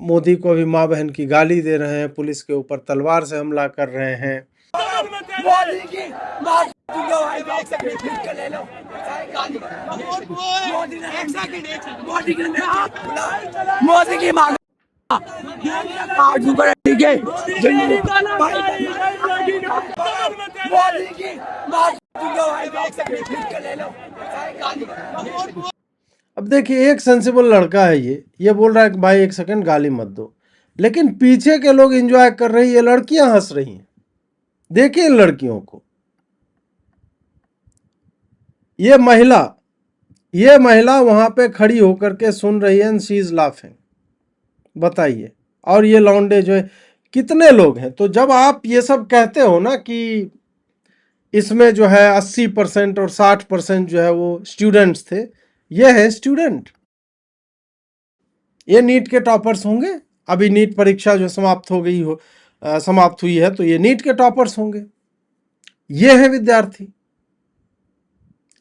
मोदी को भी माँ बहन की गाली दे रहे हैं, पुलिस के ऊपर तलवार से हमला कर रहे हैं। मोदी की माँ अब देखिए, एक सेंसिबल लड़का है, ये बोल रहा है कि भाई 1 सेकंड गाली मत दो, लेकिन पीछे के लोग एंजॉय कर रहे हैं, ये लड़कियां हंस रही हैं। देखिए इन लड़कियों को, ये महिला वहां पे खड़ी होकर के सुन रही है, शी इज लाफिंग। बताइए, और ये लौंडे जो है, कितने लोग हैं। तो जब आप ये सब कहते हो ना कि इसमें जो है 80% और 60% जो है वो स्टूडेंट्स थे, ये है स्टूडेंट, ये नीट के टॉपर्स होंगे। अभी नीट परीक्षा जो समाप्त हुई है, तो ये नीट के टॉपर्स होंगे, ये है विद्यार्थी।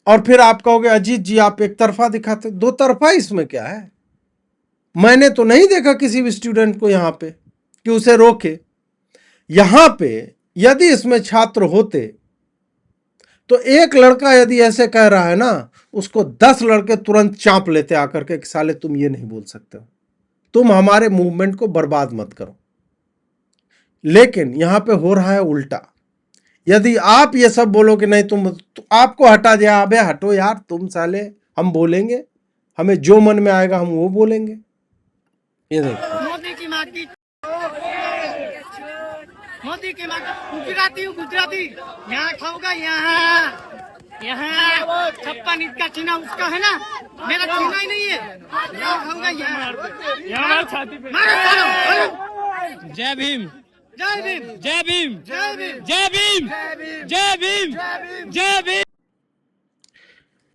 और फिर आप कहोगे अजीत जी आप एक तरफा दिखाते, दो तरफा इसमें क्या है? मैंने तो नहीं देखा किसी भी स्टूडेंट को यहां पे कि उसे रोके। यहां पे यदि इसमें छात्र होते तो एक लड़का यदि ऐसे कह रहा है ना, उसको 10 लड़के तुरंत चांप लेते आकर के, साले तुम ये नहीं बोल सकते हो, तुम हमारे मूवमेंट को बर्बाद मत करो। लेकिन यहां पे हो रहा है उल्टा। यदि आप ये सब बोलो कि नहीं तो आपको हटा दिया, अबे हटो यार तुम साले, हम बोलेंगे, हमें जो मन में आएगा हम वो बोलेंगे। ये देखो, मोदी की माँ की गुजराती यहाँ खाऊंगा, यहाँ छप्पन इसका छीना उसका है ना, मेरा छीना ही नहीं है, यहाँ खाऊंगा, यहाँ छाती पे। जय भीम, जय भीम, जय भीम, जय भीम, जय भीम, जय भीम, जय भीम।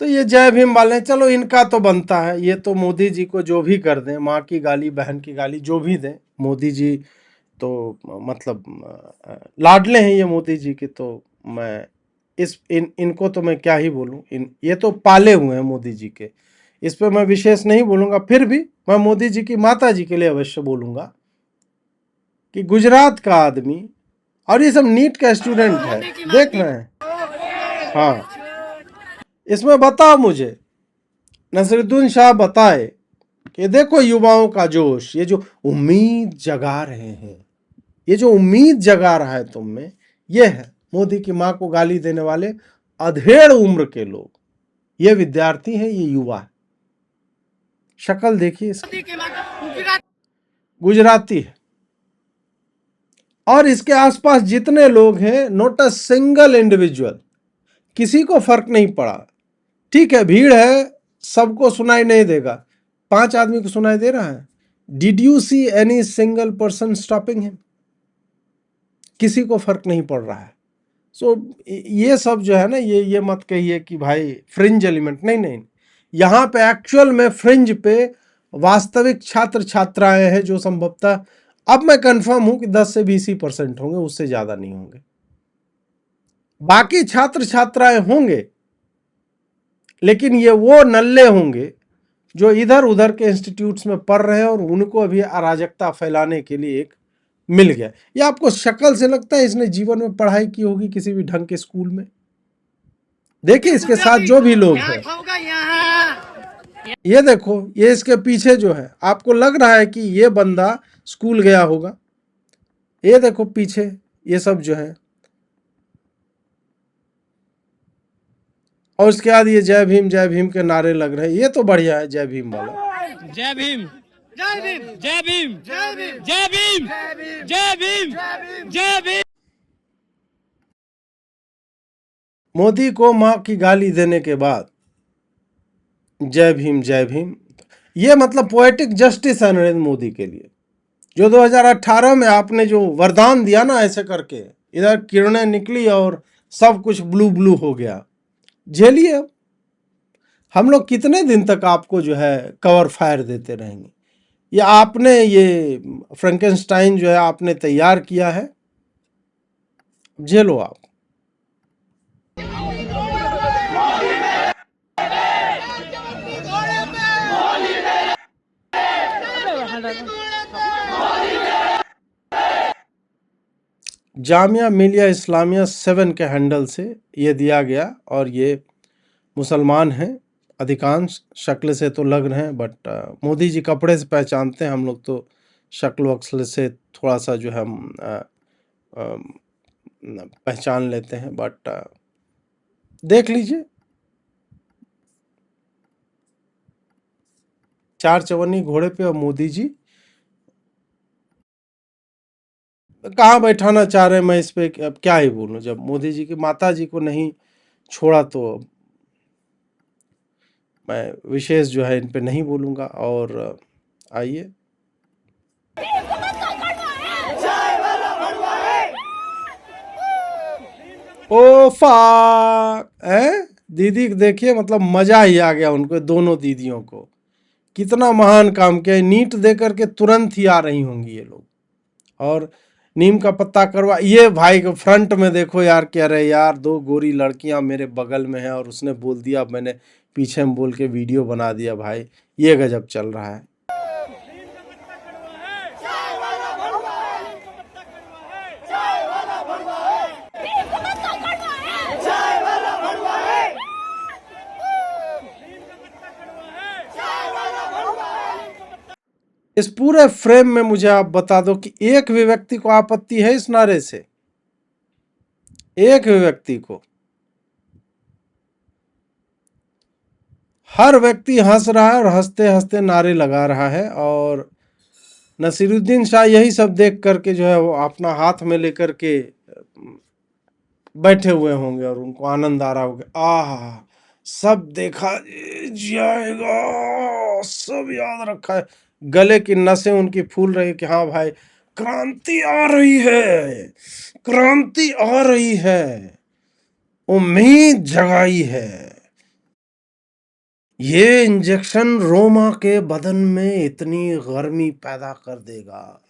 तो ये जय भीम वाले, चलो इनका तो बनता है, ये तो मोदी जी को जो भी कर दें, माँ की गाली, बहन की गाली, जो भी दें, मोदी जी तो मतलब लाडले हैं ये मोदी जी के। तो मैं इनको तो मैं क्या ही बोलूं, ये तो पाले हुए हैं मोदी जी के, इस पर मैं विशेष नहीं बोलूंगा। फिर भी मैं मोदी जी की माता जी के लिए अवश्य बोलूंगा कि गुजरात का आदमी, और ये सब नीट का स्टूडेंट है, देख रहे हैं। हाँ, इसमें बताओ मुझे, नसीरुद्दीन शाह बताए कि देखो युवाओं का जोश, ये जो उम्मीद जगा रहे हैं, ये जो उम्मीद जगा रहा है तुम में, ये है मोदी की माँ को गाली देने वाले अधेड़ उम्र के लोग। ये विद्यार्थी हैं, ये युवा है। शक्ल देखिए, गुजराती है, और इसके आसपास जितने लोग हैं, नोट अ सिंगल इंडिविजुअल, किसी को फर्क नहीं पड़ा। ठीक है, भीड़ है, सबको सुनाई नहीं देगा, 5 आदमी को सुनाई दे रहा है। Did you see any single person stopping him? किसी को फर्क नहीं पड़ रहा है। सो ये सब जो है ना, ये मत कहिए कि भाई फ्रिंज एलिमेंट, नहीं, यहाँ पे एक्चुअल में फ्रिंज पे वास्तविक छात्र छात्राएं हैं, जो संभवतः, अब मैं कंफर्म हूं कि 10 से 20% होंगे, उससे ज्यादा नहीं होंगे। बाकी छात्र छात्राएं होंगे, लेकिन ये वो नल्ले होंगे जो इधर उधर के इंस्टीट्यूट्स में पढ़ रहे हैं, और उनको अभी अराजकता फैलाने के लिए एक मिल गया। ये आपको शक्ल से लगता है इसने जीवन में पढ़ाई की होगी किसी भी ढंग के स्कूल में? देखिए इसके साथ जो भी लोग हैं, ये देखो, ये इसके पीछे जो है, आपको लग रहा है कि ये बंदा स्कूल गया होगा। ये देखो पीछे ये सब जो है, और उसके बाद ये जय भीम के नारे लग रहे हैं। ये तो बढ़िया है जय भीम वाला। जय भीम, जय भीम, जय भीम, जय भीम, जय भीम, जय भीम, जय भीम। मोदी को माँ की गाली देने के बाद जय भीम, ये मतलब पोएटिक जस्टिस है नरेंद्र मोदी के लिए। जो 2018 में आपने जो वरदान दिया ना, ऐसे करके इधर किरणें निकली और सब कुछ ब्लू ब्लू हो गया, झेलिए। हम लोग कितने दिन तक आपको जो है कवर फायर देते रहेंगे? ये आपने, ये फ्रैंकेनस्टाइन जो है आपने तैयार किया है, झेलो आप। जामिया मिलिया इस्लामिया 7 के हैंडल से ये दिया गया और ये मुसलमान हैं अधिकांश, शक्ल से तो लग रहे हैं बट मोदी जी कपड़े से पहचानते हैं, हम लोग तो शक्ल वक्ल से थोड़ा सा जो है हम पहचान लेते हैं बट देख लीजिए 4 चवन्नी घोड़े पे और मोदी जी कहाँ बैठाना चाह रहे हैं। मैं इस पे अब क्या ही बोलूं, जब मोदी जी की माता जी को नहीं छोड़ा तो मैं विशेष जो है इन पे नहीं बोलूंगा। और आइए ओ फक है दीदी देखिए, मतलब मजा ही आ गया उनको, दोनों दीदियों को। कितना महान काम किया, नीट दे करके तुरंत ही आ रही होंगी ये लोग। और नीम का पत्ता करवा, ये भाई को फ्रंट में देखो यार, कह रहे यार 2 गोरी लड़कियां मेरे बगल में है और उसने बोल दिया, मैंने पीछे में बोल के वीडियो बना दिया। भाई ये गजब चल रहा है। इस पूरे फ्रेम में मुझे आप बता दो कि एक भी व्यक्ति को आपत्ति है इस नारे से? एक भी व्यक्ति को? हर व्यक्ति हंस रहा है और हंसते हंसते नारे लगा रहा है। और नसीरुद्दीन शाह यही सब देख करके जो है वो अपना हाथ में लेकर के बैठे हुए होंगे और उनको आनंद आ रहा होगा। आह, सब देखा जाएगा, सब याद रखा है। गले की नसें उनकी फूल रही कि हाँ भाई क्रांति आ रही है, क्रांति आ रही है, उम्मीद जगाई है। ये इंजेक्शन रोमा के बदन में इतनी गर्मी पैदा कर देगा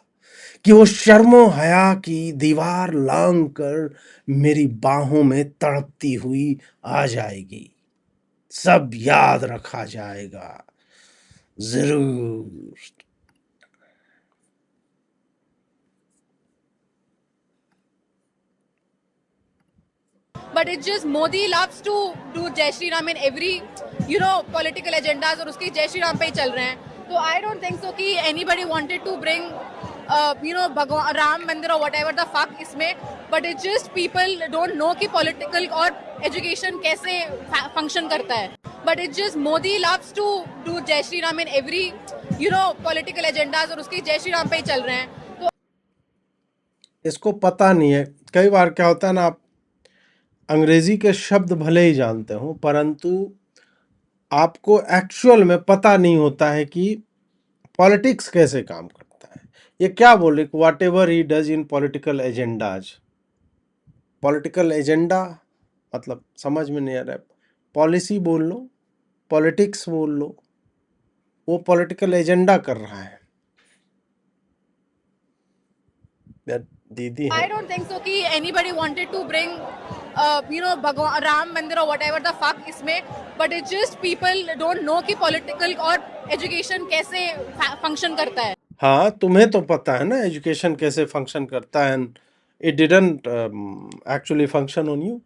कि वो शर्मो हया की दीवार लांग कर मेरी बाहों में तड़पती हुई आ जाएगी। सब याद रखा जाएगा जरूर। But it's just Modi loves to do Jai Shri Ram in every, political agendas और उसके Jai Shri Ram पे ही चल रहे हैं. So I don't think so कि anybody wanted to bring, भगवान राम मंदिर or whatever the fuck इसमें. But it's just people don't know कि political और education कैसे function करता है. But it's just Modi loves to do Jai Shri Ram in every, political agendas और उसके Jai Shri Ram पे ही चल रहे हैं. तो इसको पता नहीं है, कई बार क्या होता है ना, आप अंग्रेजी के शब्द भले ही जानते हो परंतु आपको एक्चुअल में पता नहीं होता है कि पॉलिटिक्स कैसे काम करता है। ये क्या बोले, what ever he does in political agendas. Political agenda मतलब समझ में नहीं आ रहा है। पॉलिसी बोल लो, पॉलिटिक्स बोल लो, वो पॉलिटिकल एजेंडा कर रहा है। दीदी I don't think so कि anybody wanted to bring, भगवान राम मंदिर or whatever the fuck इसमें. But it's just people don't know कि political और education कैसे function करता है. हाँ, तुम्हें तो पता है ना एजुकेशन कैसे फंक्शन करता है। It didn't actually function on you.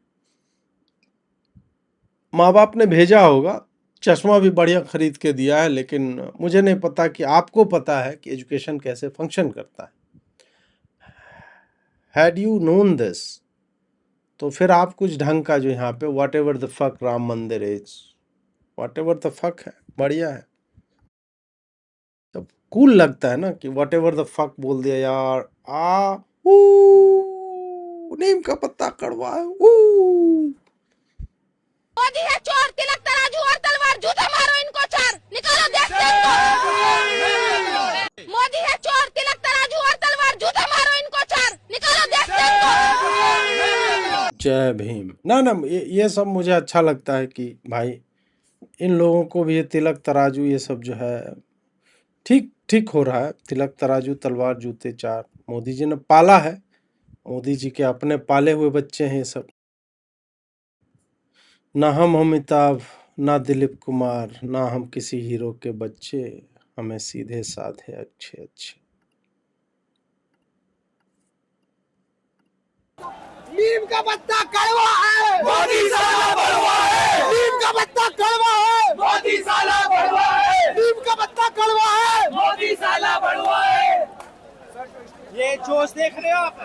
माँ बाप ने भेजा होगा, चश्मा भी बढ़िया खरीद के दिया है, लेकिन मुझे नहीं पता कि आपको पता है कि एजुकेशन कैसे फंक्शन करता है। हैड यू नोन दिस तो फिर आप कुछ ढंग का जो यहाँ पे whatever the fuck Ram Mandir is, whatever the fuck है, बढ़िया है, तब कूल लगता है ना कि व्हाट एवर द फक बोल दिया यार। नीम का पत्ता कड़वा है। मोदी है चोर, तिलक तराजू और तलवार, जूता मारो इनको चार, निकालो देखते हैं इनको। मोदी है चोर, तिलक तराजू और तलवार, जूता मारो इनको चार, निकालो देखते हैं इनको। जय भीम। ना ये सब मुझे अच्छा लगता है कि भाई इन लोगों को भी ये तिलक तराजू ये सब जो है ठीक ठीक हो रहा है। तिलक तराजू तलवार जूते चार, मोदी जी ने पाला है, मोदी जी के अपने पाले हुए बच्चे हैं ये सब। ना हम अमिताभ, ना दिलीप कुमार, ना हम किसी हीरो के बच्चे, हमें सीधे साधे अच्छे अच्छे। नीम का पत्ता कड़वा है, मोदी साला बड़वा है। नीम का पत्ता कड़वा है, मोदी साला बड़वा है। नीम का पत्ता कड़वा है, मोदी साला बड़वा है। ये जोश देख रहे हो आप,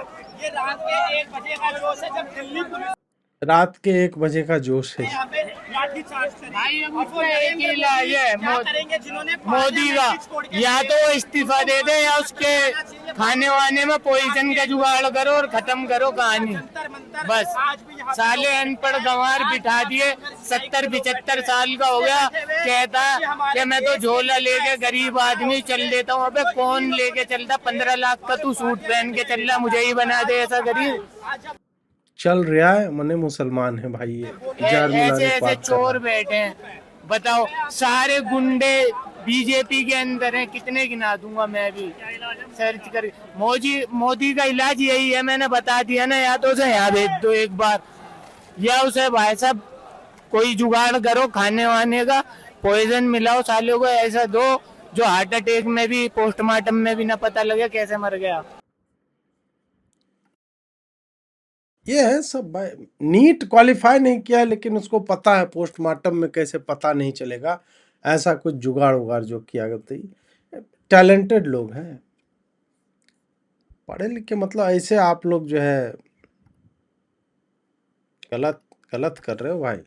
ये रात के 1 बजे का जोश है, जब दिल्ली पुलिस रात के 1 बजे का जोश है। यहाँ पे लाठी चार्ज करें। भाई अब और उस वो पे एक ही इलाज है, क्या करेंगे जिन्होंने मोदी का या तो वो इस्तीफा दे दे या उसके खाने वाने में पोजीशन का जुगाड़ करो और खत्म करो कहानी। बस साले अनपढ़ गंवार बिठा दिए, 70-75 साल का हो गया, कहता कि मैं तो झोला लेके गरीब आदमी चल देता हूँ। अबे कौन लेके चलता? 15 लाख का तू सूट पहन के चल रहा, मुझे ही बना दे ऐसा गरीब। चल रहा है, मने मुसलमान है भाई, ये जार ऐसे मुलाने ऐसे बात कर चोर रहा है। बैठे हैं, बताओ सारे गुंडे बीजेपी के अंदर हैं, कितने गिना दूंगा मैं भी सर्च कर। मोदी का इलाज यही है, मैंने बता दिया ना, या तो उसे यहाँ भेज दो एक बार, या उसे भाई साहब कोई जुगाड़ करो खाने वाने का, पॉइजन मिलाओ सालों को ऐसा दो जो हार्ट अटैक में भी पोस्टमार्टम में भी ना पता लगे कैसे मर गया। ये है सब भाई, नीट क्वालिफाई नहीं किया लेकिन उसको पता है पोस्टमार्टम में कैसे पता नहीं चलेगा, ऐसा कुछ जुगाड़ उगाड़ जो किया गया। टैलेंटेड लोग हैं, पढ़े लिखे, मतलब ऐसे आप लोग जो है गलत गलत कर रहे हो भाई।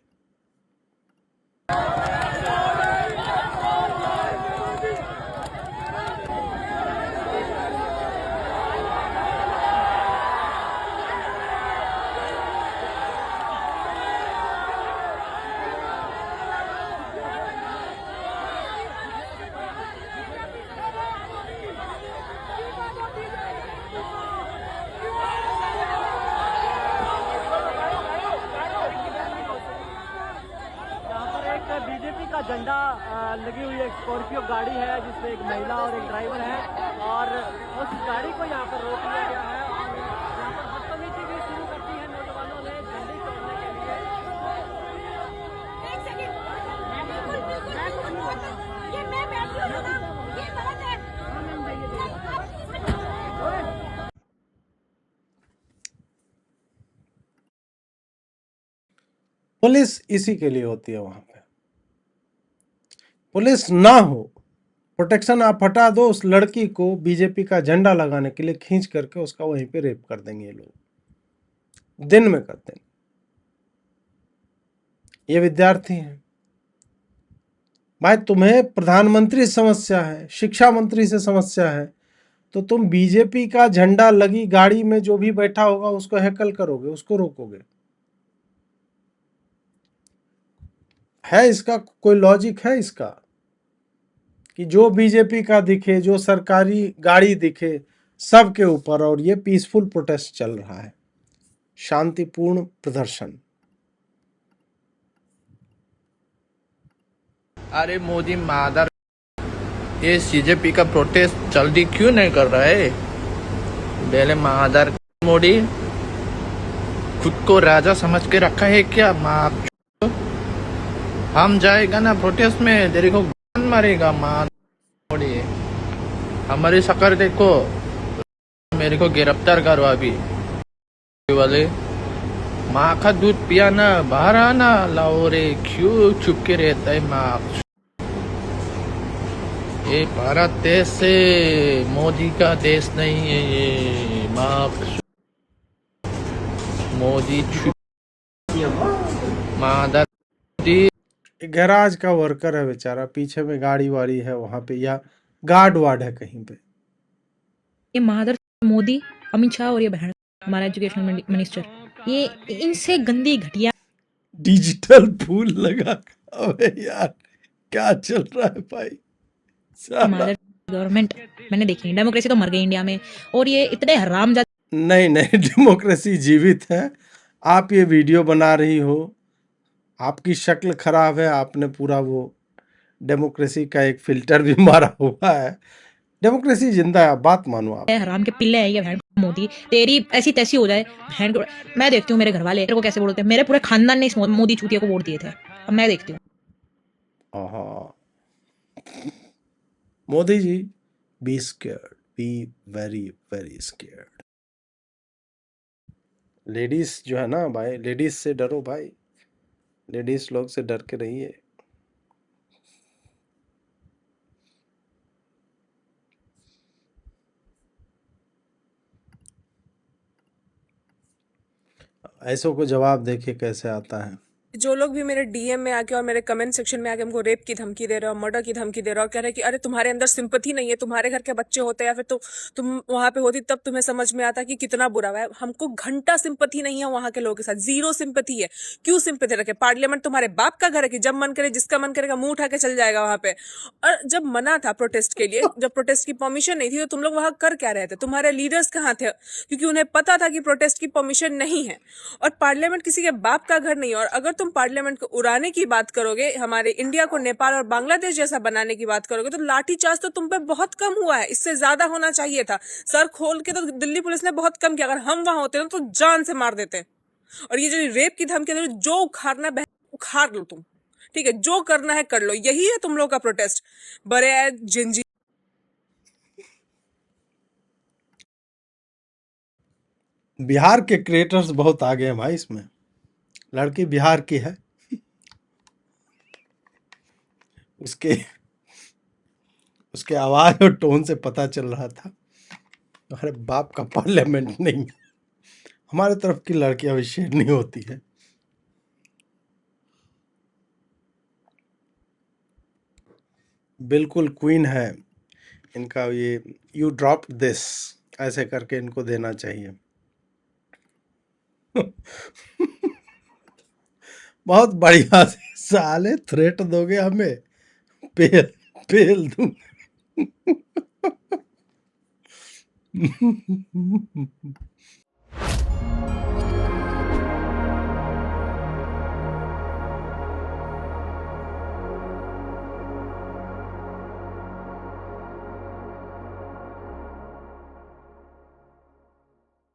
बीजेपी का झंडा लगी हुई एक स्कॉर्पियो गाड़ी है जिसमें एक महिला और एक ड्राइवर है, और उस गाड़ी को यहाँ पर रोक लिया गया है और यहाँ पर बदतमीजी भी शुरू कर दी है नौजवानों ने झंडे तोड़ने के लिए। एक सेकंड, ये मैं बैठी हूँ ना, ये गलत है। पुलिस इसी के लिए होती है, वहां पे पुलिस ना हो, प्रोटेक्शन आप हटा दो, उस लड़की को बीजेपी का झंडा लगाने के लिए खींच करके उसका वहीं पे रेप कर देंगे ये लोग, दिन में कर देंगे। ये विद्यार्थी हैं भाई, तुम्हें प्रधानमंत्री से समस्या है, शिक्षा मंत्री से समस्या है, तो तुम बीजेपी का झंडा लगी गाड़ी में जो भी बैठा होगा उसको हैकल करोगे, उसको रोकोगे। है इसका कोई लॉजिक है इसका कि जो बीजेपी का दिखे, जो सरकारी गाड़ी दिखे सबके ऊपर, और ये पीसफुल प्रोटेस्ट चल रहा है, शांतिपूर्ण प्रदर्शन। अरे मोदी मादर, ये सीजेपी का प्रोटेस्ट जल्दी क्यों नहीं कर रहा है? बेले मादर मोदी खुद को राजा समझ के रखा है क्या? माँ हम जाएगा ना प्रोटेस्ट में, तेरे को गोली मारेगा माँ मोदी। हमारी शक्ल देखो, मेरे को गिरफ्तार करो अभी वाले। माँ का दूध पिया ना, बाहर आना लाओ रे, क्यों छुप के रहता है माँ? ये भारत देश से मोदी का देश नहीं है, ये माँ मोदी मादर। गैराज का वर्कर है बेचारा, पीछे में गाड़ी वाड़ी है वहां पे, या गार्ड वार्ड है कहीं पे। ये मादर मोदी, अमित शाह और ये बहन हमारा एजुकेशनल मिनिस्टर, ये इनसे गंदी घटिया डिजिटल फूल लगा, अबे यार क्या चल रहा है भाई साला। मादर गवर्नमेंट मैंने देखी नहीं। डेमोक्रेसी तो मर गई इंडिया में, और ये इतने हरामजादे। नहीं नहीं, डेमोक्रेसी जीवित है। आप ये वीडियो बना रही हो, आपकी शक्ल खराब है, आपने पूरा वो डेमोक्रेसी का एक फिल्टर भी मारा हुआ है। डेमोक्रेसी जिंदा है, बात मानो आप। हराम के पिल्ले है ये बहन मोदी, तेरी ऐसी तैसी हो जाए बहन को। मैं देखती हूँ मेरे घर वाले तेरे को कैसे बोलते हैं, मेरे पूरे खानदान ने इस मोदी चूतिया को वोट दिए थे, अब मैं देखती हूँ। Modi ji, be scared, be very very scared. Ladies जो है ना भाई, लेडीज से डरो भाई, लेडीज लोग से डर के रहिए। ऐसों को जवाब देखिए कैसे आता है। जो लोग भी मेरे डीएम में आके और मेरे कमेंट सेक्शन में आके हमको रेप की धमकी दे रहे हो, मर्डर की धमकी दे रहे हो, कह रहे हैं कि अरे तुम्हारे अंदर सिंपैथी नहीं है, तुम्हारे घर के बच्चे होते या फिर तुम वहां पे होती तब तुम्हें समझ में आता कि कितना बुरा हुआ है। हमको घंटा सिंपैथी नहीं है वहां के लोगों के साथ, जीरो सिंपैथी है। क्यों सिंपैथी रखे? पार्लियामेंट तुम्हारे बाप का घर है कि जब मन करे जिसका मन करेगा मुंह उठा के चल जाएगा वहां पे। और जब मना था प्रोटेस्ट के लिए, जब प्रोटेस्ट की परमिशन नहीं थी, तो तुम लोग वहां कर क्या रहे थे? तुम्हारे लीडर्स कहाँ थे? क्योंकि उन्हें पता था कि प्रोटेस्ट की परमिशन नहीं है। और पार्लियामेंट किसी के बाप का घर नहीं है। और अगर तुम पार्लियामेंट को उड़ाने की बात करोगे, हमारे इंडिया को नेपाल और बांग्लादेश जैसा बनाने की बात करोगे, तो लाठीचार्ज तो तुम पे बहुत कम हुआ है, इससे ज्यादा होना चाहिए था। सर खोल के तो दिल्ली पुलिस ने बहुत कम किया। अगर हम वहां होते तो जान से मार देते। और ये जो रेप की धमकी दे रहे हो, जो उखाड़ना है उखाड़ लो तुम, ठीक है? जो करना है कर लो। यही है तुम लोग का प्रोटेस्ट। बड़े जिंजी बिहार के क्रिएटर्स बहुत आगे हैं भाई इसमें। लड़की बिहार की है, उसके उसके आवाज और टोन से पता चल रहा था हमारे बाप का पार्लियामेंट नहीं है। हमारे तरफ की लड़कियां भी शेर नहीं होती है। बिल्कुल क्वीन है इनका ये, यू ड्रॉप दिस ऐसे करके इनको देना चाहिए। बहुत बढ़िया से साले थ्रेट दोगे हमें, पेल पेल दूंगा।